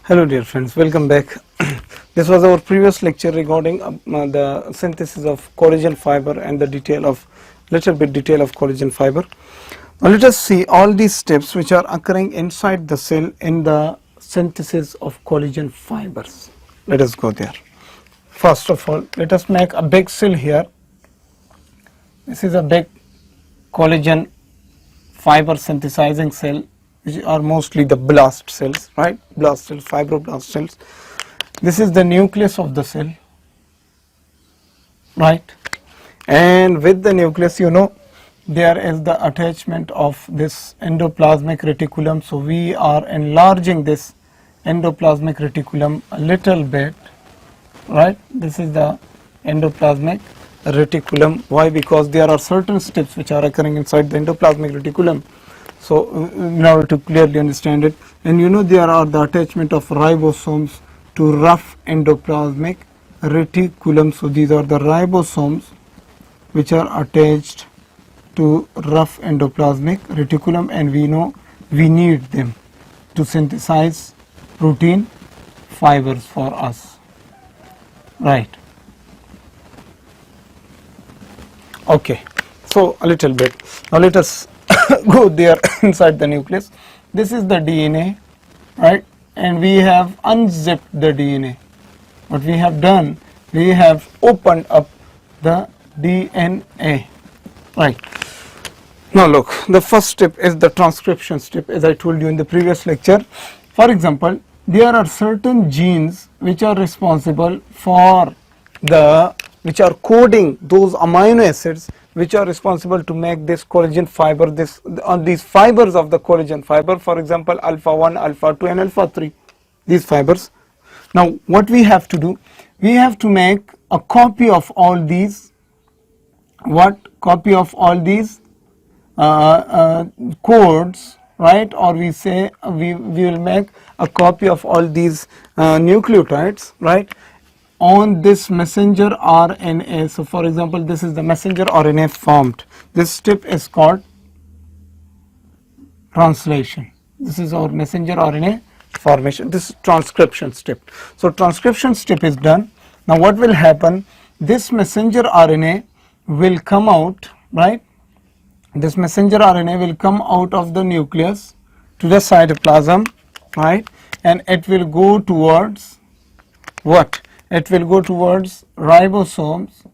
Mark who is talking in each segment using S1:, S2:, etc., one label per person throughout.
S1: Hello dear friends, welcome back. This was our previous lecture regarding the synthesis of collagen fiber and the little bit detail of collagen fiber. Now let us see all these steps which are occurring inside the cell in the synthesis of collagen fibers. Let us go there. First of all, let us make a big cell here. This is a big collagen fiber synthesizing cell, which are mostly the blast cells, right? Blast cells, fibroblast cells. This is the nucleus of the cell, right? And with the nucleus, you know, there is the attachment of this endoplasmic reticulum. So we are enlarging this endoplasmic reticulum a little bit, right? This is the endoplasmic reticulum. Why? Because there are certain steps which are occurring inside the endoplasmic reticulum. So in order to clearly understand it, and you know, there are the attachment of ribosomes to rough endoplasmic reticulum. So these are the ribosomes which are attached to rough endoplasmic reticulum, and we know we need them to synthesize protein fibers for us, right? Okay, so a little bit. Now let us go there inside the nucleus. This is the DNA, right? And we have unzipped the DNA. What we have done, we have opened up the DNA, right? Now look, the first step is the transcription step, as I told you in the previous lecture. For example, there are certain genes which are responsible for which are coding those amino acids which are responsible to make this collagen fiber, these fibers of the collagen fiber, for example alpha 1, alpha 2 and alpha 3, these fibers. Now what we have to do, we have to make a copy of all these, copy of all these codes, right? Or we say we will make a copy of all these nucleotides, right, on this messenger RNA. So for example, this is the messenger RNA formed. This step is called translation. This is our messenger RNA formation. This is transcription step. So transcription step is done. Now what will happen, this messenger RNA will come out, right? This messenger RNA will come out of the nucleus to the cytoplasm, right? And it will go towards what? It will go towards ribosomes,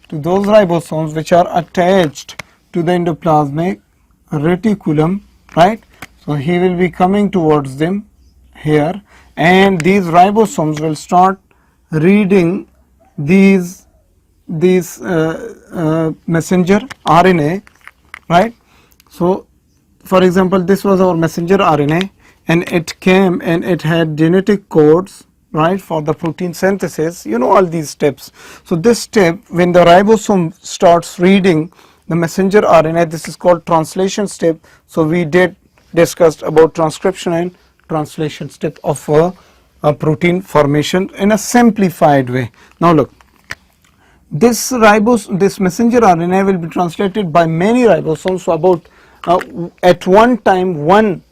S1: to those ribosomes which are attached to the endoplasmic reticulum, right? So he will be coming towards them here, and these ribosomes will start reading these messenger RNA, right? So for example, this was our messenger RNA, and it came and it had genetic codes, right, for the protein synthesis. You know all these steps. So this step, when the ribosome starts reading the messenger RNA, this is called translation step. So we did discussed about transcription and translation step of a protein formation in a simplified way. Now look, this messenger RNA will be translated by many ribosomes. So about at one time one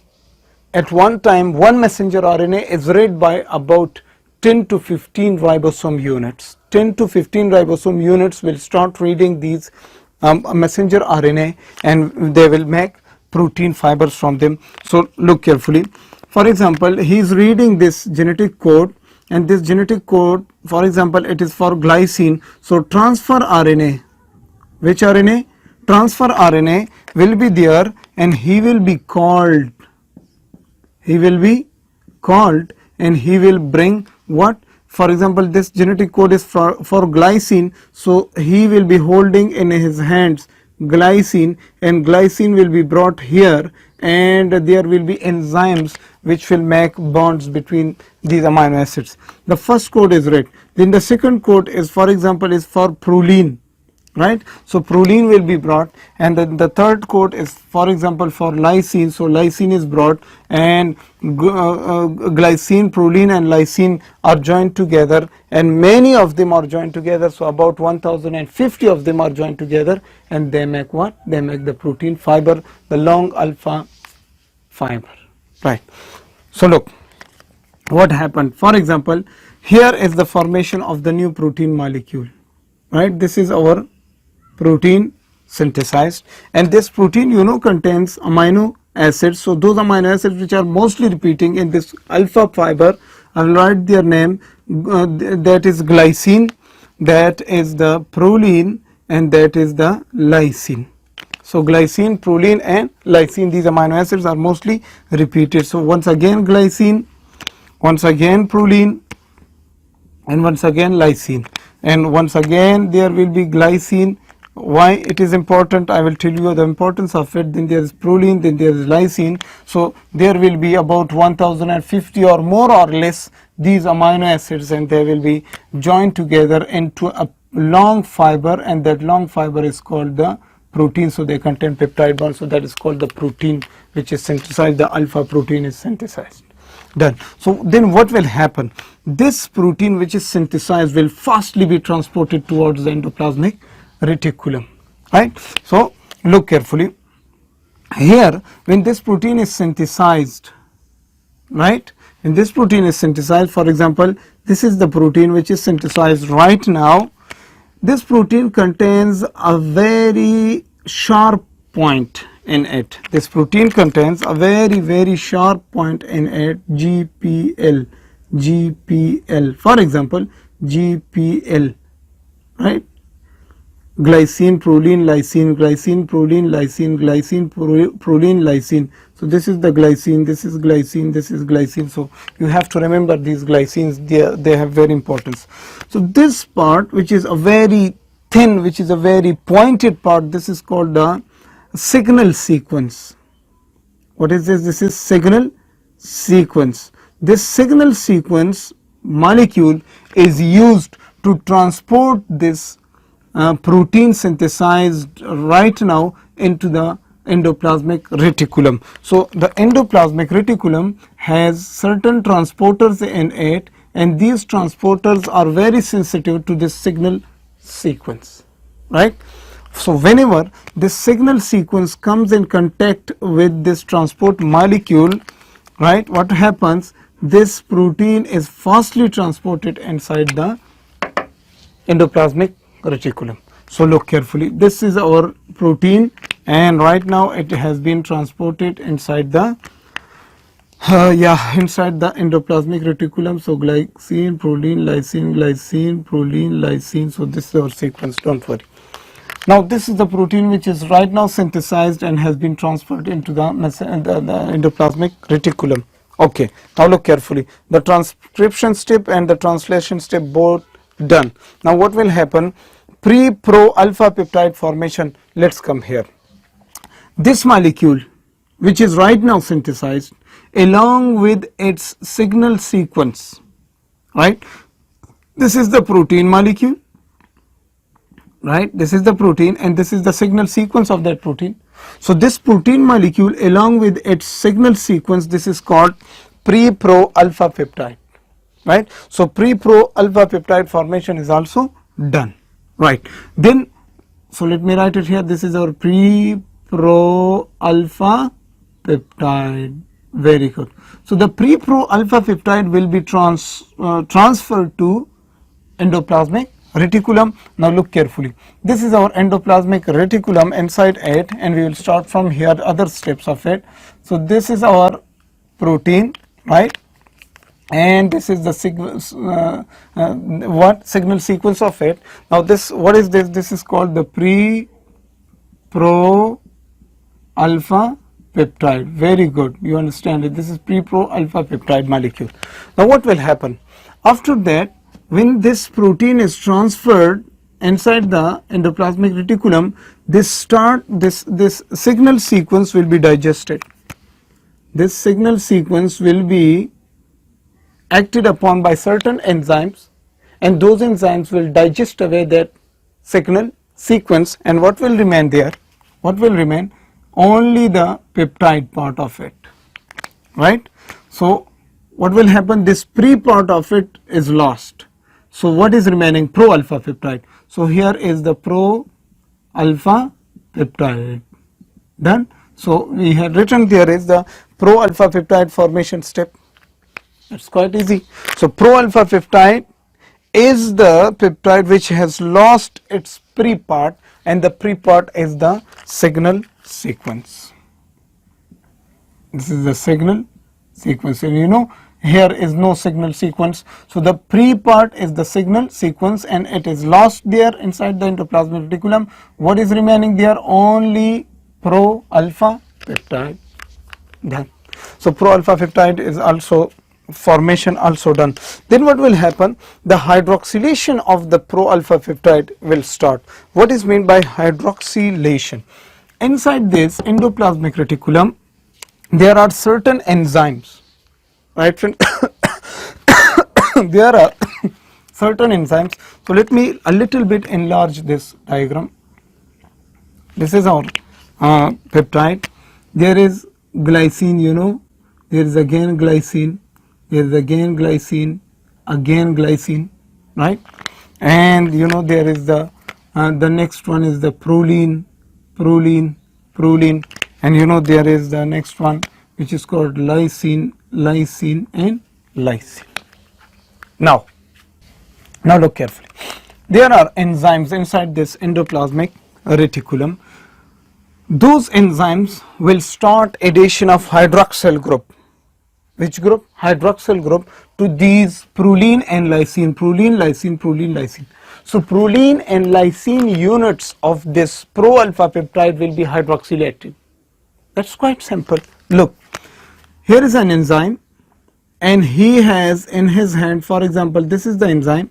S1: messenger RNA is read by about 10 to 15 ribosome units. 10 to 15 ribosome units will start reading these messenger RNA, and they will make protein fibers from them. So look carefully. For example, he is reading this genetic code, and this genetic code, for example, it is for glycine. So transfer RNA, which RNA? Transfer RNA will be there, and he will be called. He will be called, and he will bring what? For example, this genetic code is for glycine. So he will be holding in his hands glycine, and glycine will be brought here, and there will be enzymes which will make bonds between these amino acids. The first code is read. Then the second code is, for example, is for proline, right? So proline will be brought, and then the third code is, for example, for lysine. So lysine is brought, and glycine, proline and lysine are joined together, and many of them are joined together. So about 1050 of them are joined together, and they make what? They make the protein fiber, the long alpha fiber, right? So look, what happened? For example, here is the formation of the new protein molecule, right? This is our protein synthesized, and this protein contains amino acids. So those amino acids which are mostly repeating in this alpha fiber, I will write their name, that is glycine, that is the proline, and that is the lysine. So glycine, proline and lysine, these amino acids are mostly repeated. So once again glycine, once again proline, and once again lysine, and once again there will be glycine. Why it is important, I will tell you the importance of it. Then there is proline, then there is lysine. So there will be about 1050 or more or less these amino acids, and they will be joined together into a long fiber, and that long fiber is called the protein. So they contain peptide bonds, so that is called the protein which is synthesized. The alpha protein is synthesized. Done. So then what will happen? This protein which is synthesized will fastly be transported towards the endoplasmic reticulum, right? So look carefully here. When this protein is synthesized, right, when this protein is synthesized, for example, this is the protein which is synthesized right now. This protein contains a very sharp point in it. This protein contains a very sharp point in it, GPL, GPL, for example, GPL, right? Glycine, proline, lysine, glycine, proline, lysine, glycine, proline, lysine. So this is the glycine, this is glycine, this is glycine. So you have to remember these glycines, they have very importance. So this part which is a very thin, which is a very pointed part, this is called the signal sequence. What is this? This is signal sequence. This signal sequence molecule is used to transport this protein synthesized right now into the endoplasmic reticulum. So the endoplasmic reticulum has certain transporters in it, and these transporters are very sensitive to this signal sequence, right? So whenever this signal sequence comes in contact with this transport molecule, right, what happens? This protein is fastly transported inside the endoplasmic reticulum. So look carefully, this is our protein, and right now it has been transported inside the inside the endoplasmic reticulum. So glycine, proline, lysine, glycine, proline, lysine. So this is our sequence, don't worry. Now this is the protein which is right now synthesized and has been transferred into the endoplasmic reticulum. Okay, now look carefully, the transcription step and the translation step both done. Now what will happen? Pre-pro alpha peptide formation. Let's come here. This molecule which is right now synthesized along with its signal sequence, right? This is the protein molecule, right? This is the protein, and this is the signal sequence of that protein. So this protein molecule along with its signal sequence, this is called pre-pro alpha peptide, right? So pre-pro alpha peptide formation is also done, right? Then so let me write it here. This is our pre-pro alpha peptide. Very good. So the pre-pro alpha peptide will be transferred to endoplasmic reticulum. Now look carefully, this is our endoplasmic reticulum. Inside it, and we will start from here, other steps of it. So this is our protein, right, and this is the signal sequence of it. Now this, what is this? This is called the pre-pro alpha peptide. Very good, you understand it. This is pre-pro alpha peptide molecule. Now what will happen after that? When this protein is transferred inside the endoplasmic reticulum, this signal sequence will be digested. This signal sequence will be acted upon by certain enzymes, and those enzymes will digest away that signal sequence, and what will remain there? What will remain? Only the peptide part of it, right? So what will happen? This pre part of it is lost. So what is remaining? Pro alpha peptide. So here is the pro alpha peptide. Done. So we had written there is the pro alpha peptide formation step. It's quite easy. So pro-alpha peptide is the peptide which has lost its pre-part, and the pre-part is the signal sequence. This is the signal sequence, and you know here is no signal sequence. So the pre-part is the signal sequence and it is lost there inside the endoplasmic reticulum. What is remaining there? Only pro-alpha peptide. Done. So pro-alpha peptide is also formation also done. Then what will happen? The hydroxylation of the pro-alpha peptide will start. What is meant by hydroxylation? Inside this endoplasmic reticulum there are certain enzymes, right friend? There are certain enzymes. So let me a little bit enlarge this diagram. This is our peptide. There is glycine, you know, there is again glycine, there is again glycine, right? And you know there is the next one is the proline, and you know there is the next one which is called lysine and lysine. Now look carefully. There are enzymes inside this endoplasmic reticulum. Those enzymes will start addition of hydroxyl group. Which group? Hydroxyl group to these proline and lysine, proline, lysine. So proline and lysine units of this pro-alpha peptide will be hydroxylated. That's quite simple. Look, here is an enzyme and he has in his hand, for example, this is the enzyme,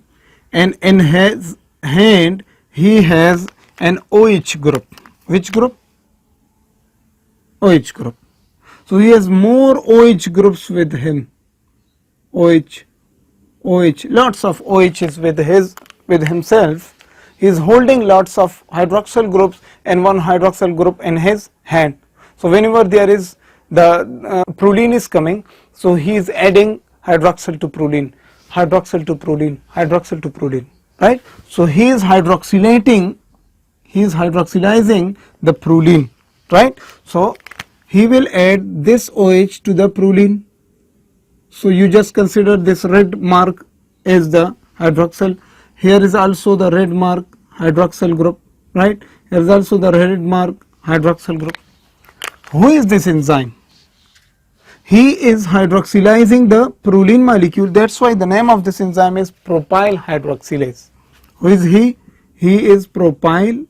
S1: and in his hand he has an OH group. Which group? OH group. So he has more OH groups with him. OH, lots of OHs with himself. He is holding lots of hydroxyl groups and one hydroxyl group in his hand. So whenever there is the proline is coming, so he is adding hydroxyl to proline, right? So he is hydroxylating, he is hydroxylizing the proline, right? So he will add this OH to the proline. So you just consider this red mark as the hydroxyl. Here is also the red mark hydroxyl group, right? Here is also the red mark hydroxyl group. Who is this enzyme? He is hydroxylizing the proline molecule. That's why the name of this enzyme is propyl hydroxylase. Who is he? He is propyl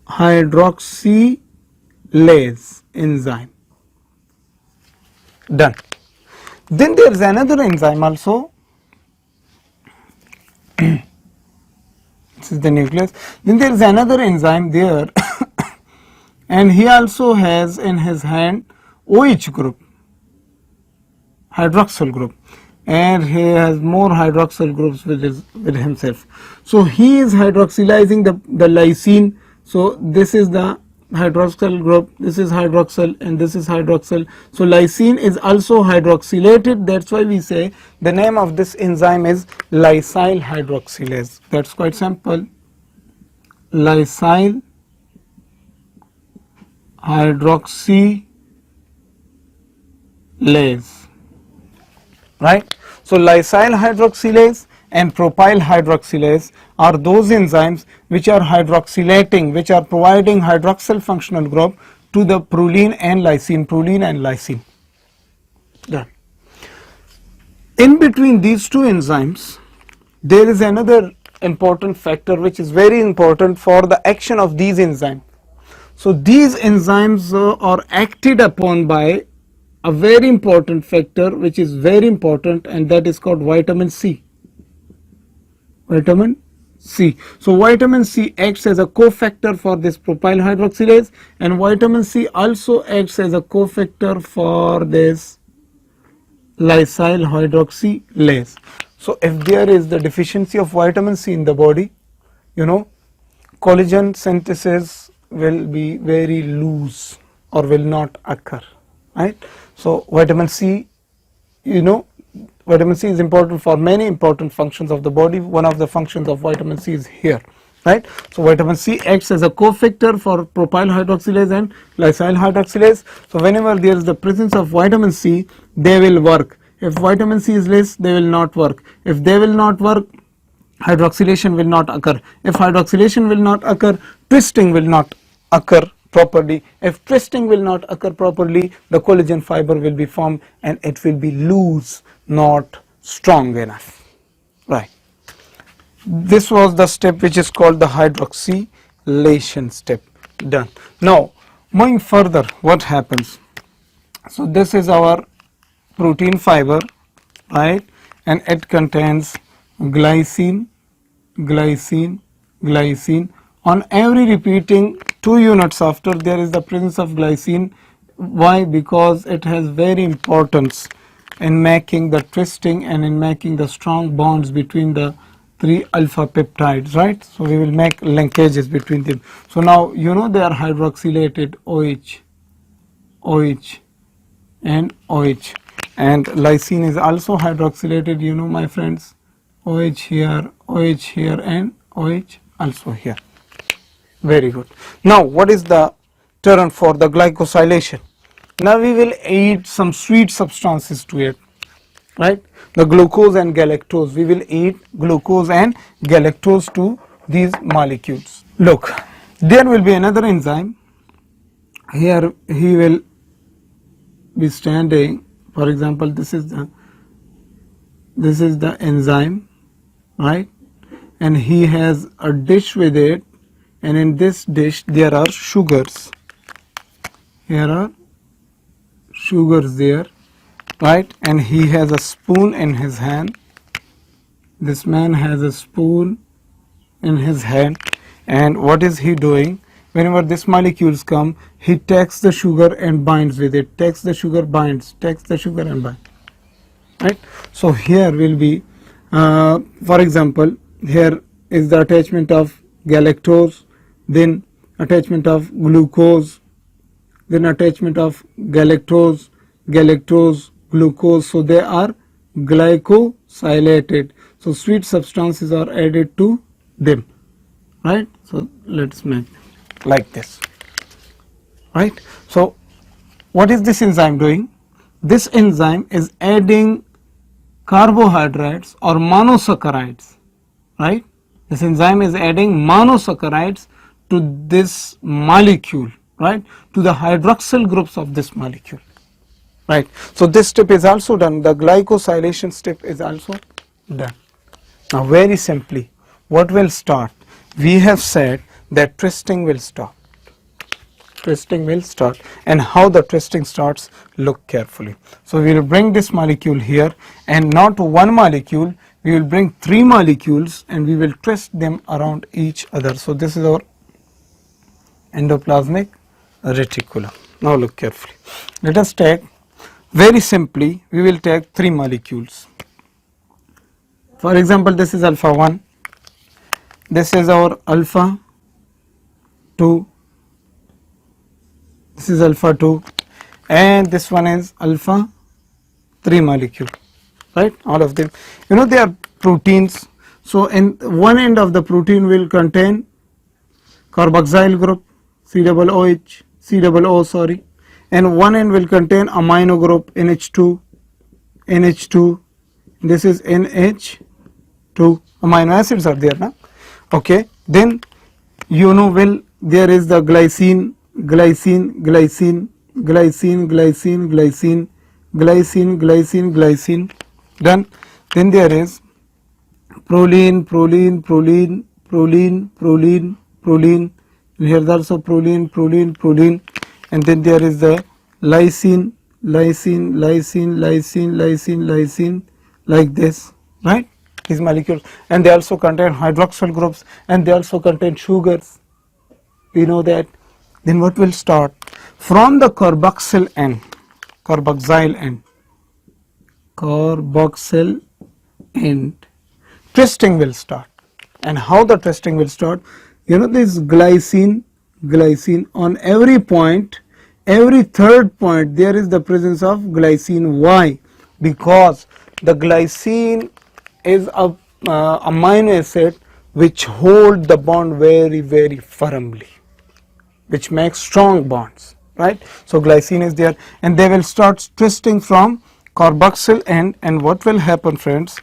S1: hydroxylase enzyme. Done. Then there is another enzyme also. This is the nucleus. Then there is another enzyme there and he also has in his hand OH group, hydroxyl group, and he has more hydroxyl groups with himself. So he is hydroxylizing the lysine. So this is the hydroxyl group, this is hydroxyl and this is hydroxyl. So lysine is also hydroxylated. That's why we say the name of this enzyme is lysyl hydroxylase. That's quite simple. Lysyl hydroxylase, right? So lysyl hydroxylase and propyl hydroxylase are those enzymes which are hydroxylating, which are providing hydroxyl functional group to the proline and lysine, Done. In between these two enzymes, there is another important factor which is very important for the action of these enzymes. So these enzymes are acted upon by a very important factor which is very important, and that is called vitamin C. Vitamin C. So vitamin C acts as a cofactor for this propyl hydroxylase, and vitamin C also acts as a cofactor for this lysyl hydroxylase. So if there is the deficiency of vitamin C in the body, you know, collagen synthesis will be very loose or will not occur, right? So vitamin C, you know, vitamin C is important for many important functions of the body. One of the functions of vitamin C is here, right? So vitamin C acts as a cofactor for propyl hydroxylase and glycyl hydroxylase. So whenever there is the presence of vitamin C, they will work. If vitamin C is less, they will not work. If they will not work, hydroxylation will not occur. If hydroxylation will not occur, twisting will not occur properly. If twisting will not occur properly, the collagen fiber will be formed and it will be loose, not strong enough, right? This was the step which is called the hydroxylation step, done. Now moving further, what happens? So this is our protein fiber, right, and it contains glycine, glycine, glycine. On every repeating 2 units after, there is the presence of glycine. Why? Because it has very importance in making the twisting and in making the strong bonds between the 3 alpha peptides, right? So we will make linkages between them. So now you know they are hydroxylated OH, OH and OH, and lysine is also hydroxylated, you know my friends, OH here and OH also here. Very good. Now what is the turn for the glycosylation? Now we will add some sweet substances to it, right? The glucose and galactose, we will add glucose and galactose to these molecules. Look, there will be another enzyme. Here he will be standing, for example, this is the enzyme, right? And he has a dish with it, and in this dish there are sugars. Here are sugars there, right? And he has a spoon in his hand. This man has a spoon in his hand, and what is he doing? Whenever these molecules come, he takes the sugar and binds with it, takes the sugar, binds, takes the sugar and binds, right? So here will be, for example, here is the attachment of galactose, then attachment of glucose, then attachment of galactose, glucose. So they are glycosylated. So sweet substances are added to them, right? So let's make like this, right? So what is this enzyme doing? This enzyme is adding carbohydrates or monosaccharides, right? This enzyme is adding monosaccharides to this molecule, right, to the hydroxyl groups of this molecule, right? So this step is also done. The glycosylation step is also done. Now very simply, what will start? We have said that twisting will start. Twisting will start, and how the twisting starts, look carefully. So we will bring this molecule here, and not one molecule, we will bring 3 molecules and we will twist them around each other. So this is our endoplasmic reticulum. Now look carefully. Let us take, very simply, we will take 3 molecules. For example, this is alpha 1, this is our alpha 2, this is alpha 2, and this one is alpha 3 molecule, right? All of them, you know, they are proteins. So in one end of the protein will contain carboxyl group, COO, sorry, and one end will contain amino group, NH2, this is NH2, amino acids are there now, okay. Then you know, well, there is the glycine, done. Then there is proline, here is also proline, and then there is the lysine, like this, right? These molecules, and they also contain hydroxyl groups, and they also contain sugars, we know that. Then what will start? From the carboxyl end, twisting will start. And how the twisting will start? You know, this glycine, on every point, every third point, there is the presence of glycine. Why? Because the glycine is a amino acid which hold the bond very, very firmly, which makes strong bonds, right? So glycine is there, and they will start twisting from carboxyl end, and what will happen, friends?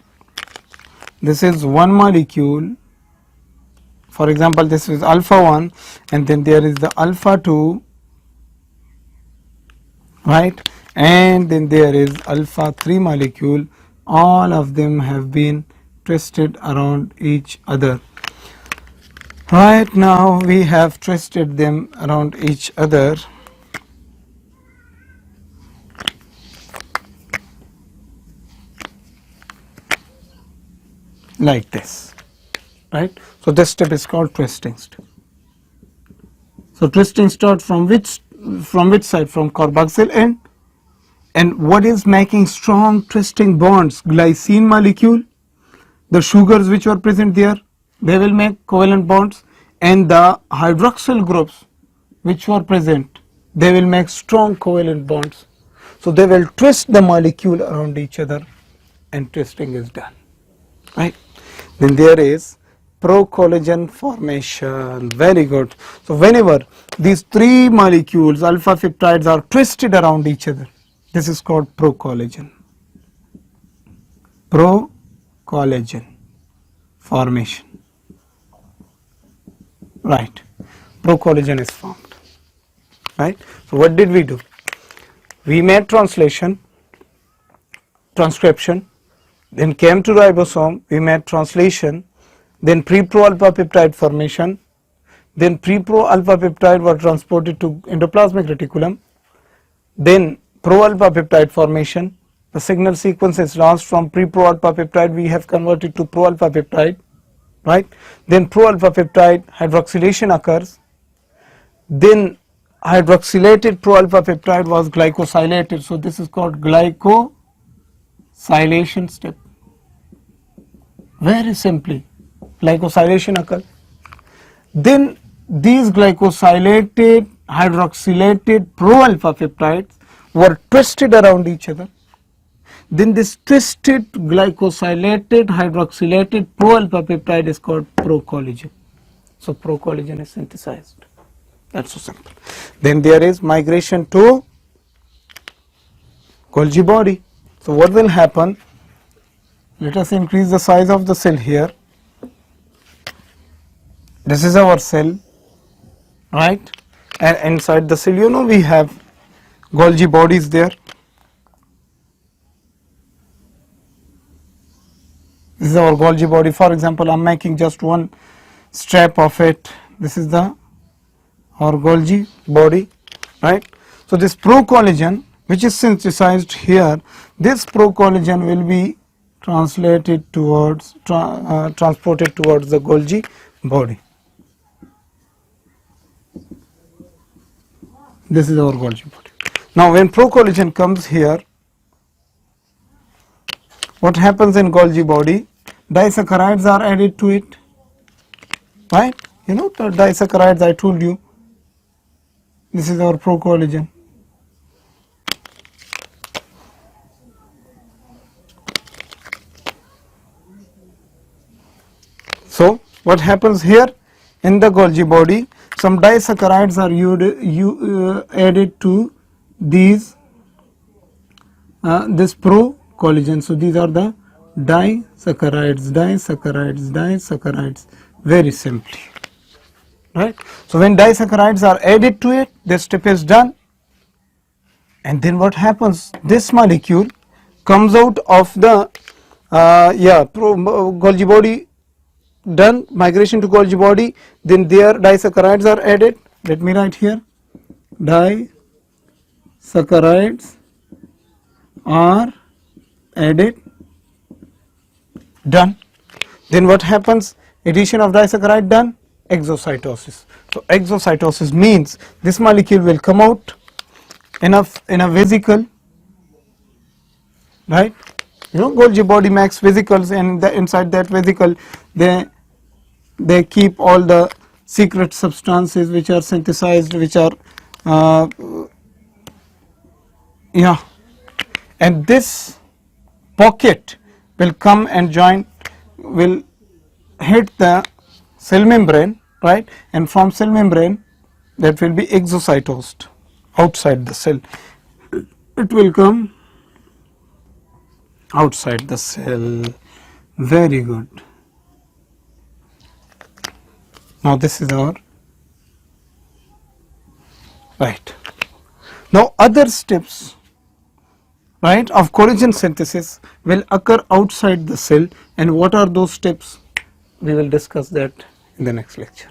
S1: This is one molecule. For example, this is alpha 1, and then there is the alpha 2, right? And then there is alpha 3 molecule. All of them have been twisted around each other. Right now we have twisted them around each other. Like this, right? So this step is called twisting step. So twisting starts from which side? From carboxyl end. And what is making strong twisting bonds? Glycine molecule, the sugars which are present there, they will make covalent bonds, and the hydroxyl groups which were present, they will make strong covalent bonds. So they will twist the molecule around each other, and twisting is done, right? Then there is procollagen formation. Very good. So whenever these three molecules alpha peptides are twisted around each other, this is called procollagen. Procollagen formation, right? Procollagen is formed, right? So what did we do? We made transcription, then came to ribosome, we made translation, then pre-pro alpha peptide formation, then pre-pro alpha peptide were transported to endoplasmic reticulum, then pro alpha peptide formation. The signal sequence is lost from pre-pro alpha peptide, we have converted to pro alpha peptide, right? Then pro alpha peptide hydroxylation occurs, then hydroxylated pro alpha peptide was glycosylated, so this is called glycosylation step. Very simply, glycosylation occurs. Then these glycosylated hydroxylated pro alpha peptides were twisted around each other. Then this twisted glycosylated hydroxylated pro alpha peptide is called procollagen. So procollagen is synthesized. That's so simple. Then there is migration to Golgi body. So what will happen? Let us increase the size of the cell here. This is our cell, right? And inside the cell, we have Golgi bodies there. This is our Golgi body. For example, I am making just one strap of it. This is our Golgi body, right? So this procollagen, which is synthesized here, this procollagen will be transported towards the Golgi body. This is our Golgi body. Now when procollagen comes here, what happens in Golgi body? Disaccharides are added to it, right? The disaccharides I told you. This is our procollagen. So what happens here in the Golgi body? Some disaccharides are added to these this procollagen. So these are the disaccharides, very simply, right? So when disaccharides are added to it, this step is done, and then what happens? This molecule comes out of the Golgi body. Done, migration to Golgi body, then there disaccharides are added. Let me write here, disaccharides are added, done. Then what happens? Addition of disaccharide done, exocytosis. So exocytosis means this molecule will come out in a vesicle, right? Golgi body makes vesicles, and inside that vesicle they keep all the secret substances which are synthesized, which are and this pocket will come and will hit the cell membrane, right, and from cell membrane that will be exocytosed outside the cell. It will come outside the cell. Very good. Now this is our right. Now other steps, right, of collagen synthesis will occur outside the cell, and what are those steps? We will discuss that in the next lecture.